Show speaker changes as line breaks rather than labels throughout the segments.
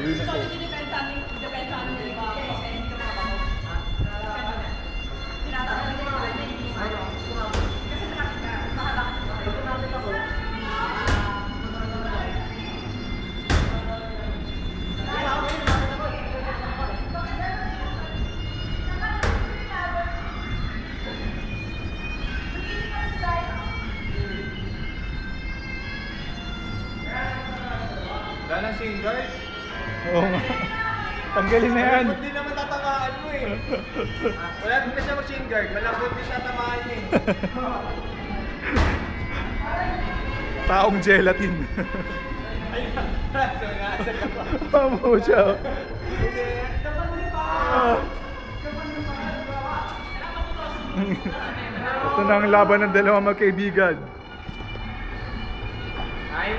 Ayun na po.
Wala nang shin guard.
Oo nga. Tanggalin na yan.
Malambot din naman tatamaan mo eh. Wala din na siya mag-shin guard. Malambot din siya tatamaan niya eh.
Taong gelatin.
Ayun. So inaasal ka pa.
Pamo siya. Ito na ang laban ng dalawang magkaibigan.
Ay.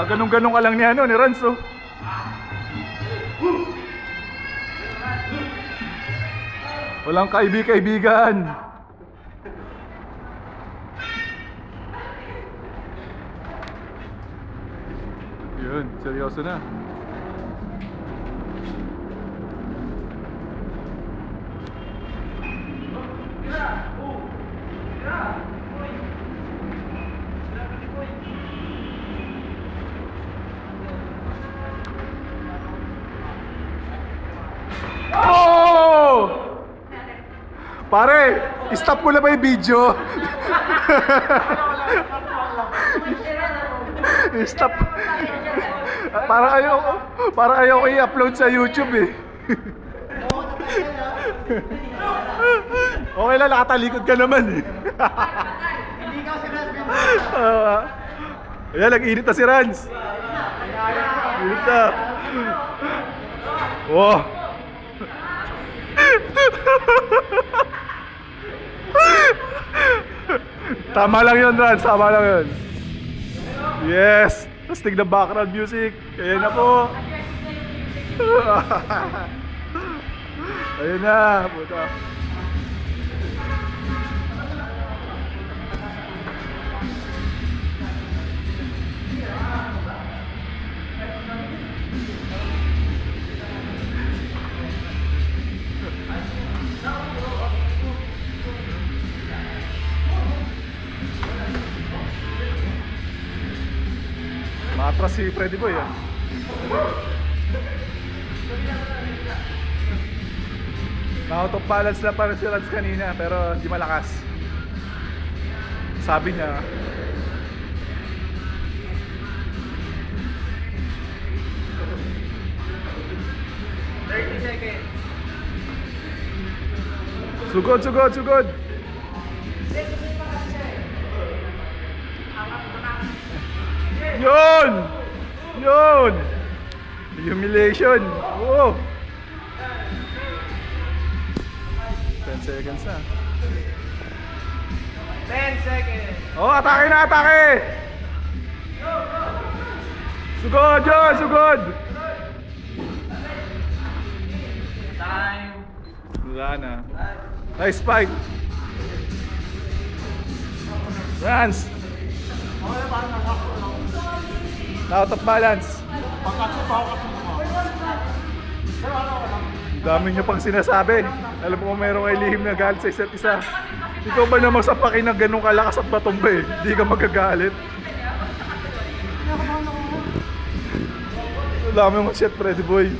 Ganun-ganun ka lang ni ano, ni Rans, oh. Walang kaibigan. Yun, seryoso na. Oh! Pare, stop mo na ba yung video? Stop. Para ayaw ko i-upload sa YouTube eh. Okay lang, nakatalikod ka naman eh.
Hindi ka si Rans.
Ayan, nag-init na si Rans. Init na. Wow. Tama lang yun, Rans. Tama lang yun. Yes. Astig na background music. Ayan na po. Ayan na. Puta. Matras si Freddy Boy ah. Out of balance lang para si Rans kanina, pero hindi malakas. Sabi niya
30 seconds.
Sugod. Yun! Humiliation. Oh. 10 seconds na.
10 seconds.
Oh, atake na, atake! Sugod yun, sugod!
Time.
Wala na. Nice fight. Rans. Out of balance. Dami nyo pang sinasabi. Alam mo kung mayroong ay lihim na galit sa isa't isa. Ikaw ba namang sapakin ng ganun kalakas at batumba eh? Hindi ka magagalit. Dami mo shit, Freddy Boy.